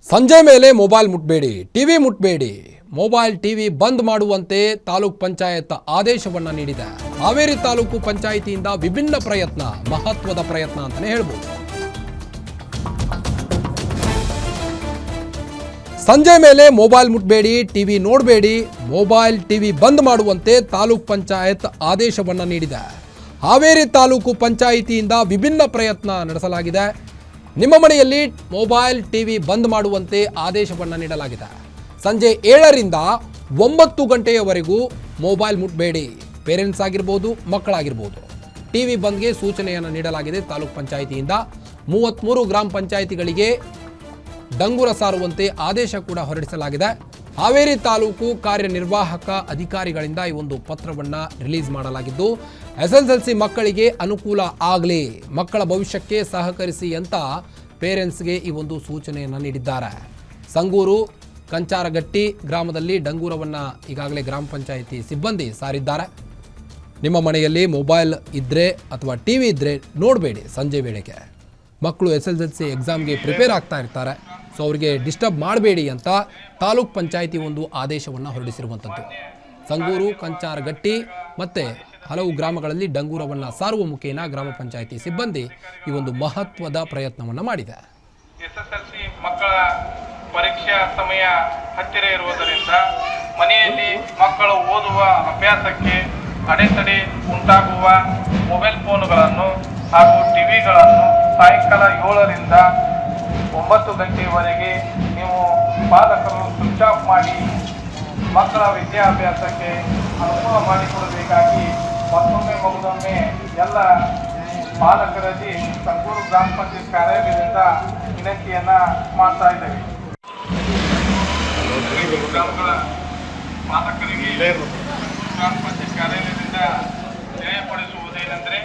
ಸಂಜೆ ಮೇಲೆ mobile ಮುಟ್ಬೇಡಿ, TV ಮುಟ್ಬೇಡಿ. Mobile TV ಬಂದ್ ಮಾಡುವಂತೆ ತಾಲೂಕ್ ಪಂಚಾಯತ್ ಆದೇಶವನ್ನ ನೀಡಿದೆ. ಹಾವೇರಿ ತಾಲೂಕು ಪಂಚಾಯಿತಿಯಿಂದ ವಿಭಿನ್ನ ಪ್ರಯತ್ನ, ಮಹತ್ವದ ಪ್ರಯತ್ನ ಅಂತಾನೆ ಹೇಳ್ಬೋದು. ಸಂಜೆ ಮೇಲೆ ಮೊಬೈಲ್ ಮುಟ್ಬೇಡಿ, ಟಿವಿ ನೋಡಬೇಡಿ, ಮೊಬೈಲ್ ಟಿವಿ ಬಂದ್ ಮಾಡುವಂತೆ ತಾಲೂಕ್ ಪಂಚಾಯತ್ ಆದೇಶವನ್ನ ನೀಡಿದೆ. ಹಾವೇರಿ ತಾಲೂಕು ಪಂಚಾಯಿತಿಯಿಂದ ವಿಭಿನ್ನ ಪ್ರಯತ್ನ ನಡೆಸಲಾಗಿದೆ. ನಿಮ್ಮ ಮನೆಯಲ್ಲಿ ಮೊಬೈಲ್ ಟಿವಿ ಬಂದ್ ಮಾಡುವಂತೆ ಆದೇಶವನ್ನು ನೀಡಲಾಗಿದೆ. ಸಂಜೆ 7ರಿಂದ 9 ಗಂಟೆಯವರೆಗೂ ಮೊಬೈಲ್ ಮುಟ್ಬೇಡಿ. ಪೇರೆಂಟ್ಸ್ ಆಗಿರ್ಬೋದು, ಮಕ್ಕಳಾಗಿರ್ಬೋದು. ಟಿವಿ ಬಂದ್ಗೆ ಸೂಚನೆಯನ್ನು ನೀಡಲಾಗಿದೆ. ತಾಲೂಕ್ ಪಂಚಾಯಿತಿಯಿಂದ 33 ಗ್ರಾಮ ಪಂಚಾಯಿತಿಗಳಿಗೆ ಡಂಗುರ ಸಾರುವಂತೆ ಆದೇಶ ಕೂಡ ಹೊರಡಿಸಲಾಗಿದೆ. ಹಾವೇರಿ ತಾಲೂಕು ಕಾರ್ಯನಿರ್ವಾಹಕ ಅಧಿಕಾರಿಗಳಿಂದ ಈ ಒಂದು ಪತ್ರವನ್ನು ರಿಲೀಸ್ ಮಾಡಲಾಗಿದ್ದು, SSLC ಮಕ್ಕಳಿಗೆ ಅನುಕೂಲ ಆಗಲಿ, ಮಕ್ಕಳ ಭವಿಷ್ಯಕ್ಕೆ ಸಹಕರಿಸಿ ಅಂತ ಪೇರೆಂಟ್ಸ್ಗೆ ಈ ಒಂದು ಸೂಚನೆಯನ್ನು ನೀಡಿದ್ದಾರೆ. ಸಂಗೂರು ಕಂಚಾರಗಟ್ಟಿ ಗ್ರಾಮದಲ್ಲಿ ಡಂಗೂರವನ್ನು ಈಗಾಗಲೇ ಗ್ರಾಮ ಪಂಚಾಯಿತಿ ಸಿಬ್ಬಂದಿ ಸಾರಿದ್ದಾರೆ. ನಿಮ್ಮ ಮನೆಯಲ್ಲಿ ಮೊಬೈಲ್ ಇದ್ದರೆ ಅಥವಾ ಟಿವಿ ಇದ್ದರೆ ನೋಡಬೇಡಿ. ಸಂಜೆ ವೇಳೆಗೆ ಮಕ್ಕಳು SSLC ಎಕ್ಸಾಮ್ಗೆ ಪ್ರಿಪೇರ್ ಆಗ್ತಾ ಇರ್ತಾರೆ, ಸೊ ಅವರಿಗೆ ಡಿಸ್ಟರ್ಬ್ ಮಾಡಬೇಡಿ ಅಂತ ತಾಲೂಕ್ ಪಂಚಾಯಿತಿ ಒಂದು ಆದೇಶವನ್ನು ಹೊರಡಿಸಿರುವಂಥದ್ದು. ಸಂಗೂರು ಕಂಚಾರಗಟ್ಟಿ ಮತ್ತು ಹಲವು ಗ್ರಾಮಗಳಲ್ಲಿ ಡಂಗೂರವನ್ನು ಸಾರುವ ಮುಖೇನ ಗ್ರಾಮ ಪಂಚಾಯಿತಿ ಸಿಬ್ಬಂದಿ ಈ ಒಂದು ಮಹತ್ವದ ಪ್ರಯತ್ನವನ್ನು ಮಾಡಿದೆ. SSLC ಮಕ್ಕಳ ಪರೀಕ್ಷಾ ಸಮಯ ಹತ್ತಿರ ಇರುವುದರಿಂದ ಮನೆಯಲ್ಲಿ ಮಕ್ಕಳು ಓದುವ ಅಭ್ಯಾಸಕ್ಕೆ ಅಡೆತಡೆ ಉಂಟಾಗುವ ಮೊಬೈಲ್ ಫೋನ್ಗಳನ್ನು ಹಾಗೂ ಟಿವಿಗಳನ್ನು ಸಾಯಂಕಾಲ 7ರಿಂದ 9 ಗಂಟೆಯವರೆಗೆ ನೀವು ಪಾಲಕರು ಸ್ವಿಚ್ ಆಫ್ ಮಾಡಿ ಮಕ್ಕಳ ವಿದ್ಯಾಭ್ಯಾಸಕ್ಕೆ ಅನುಕೂಲ ಮಾಡಿಕೊಡಬೇಕಾಗಿ ಮತ್ತೊಮ್ಮೆ ಎಲ್ಲ ಪಾಲಕರಲ್ಲಿ ಸಂಗೂರು ಗ್ರಾಮ ಪಂಚಾಯತ್ ಕಾರ್ಯಾಲಯದಿಂದ ವಿನಂತಿಯನ್ನ ಮಾಡ್ತಾ ಇದ್ದೇವೆ. ಗ್ರಾಮಗಳ ಪಾಲಕರಿಗೆ ಗ್ರಾಮ ಪಂಚಾಯತ್ ಕಾರ್ಯಾಲಯದಿಂದ ತಿಳಿಯಪಡಿಸುವುದೇನೆಂದರೆ,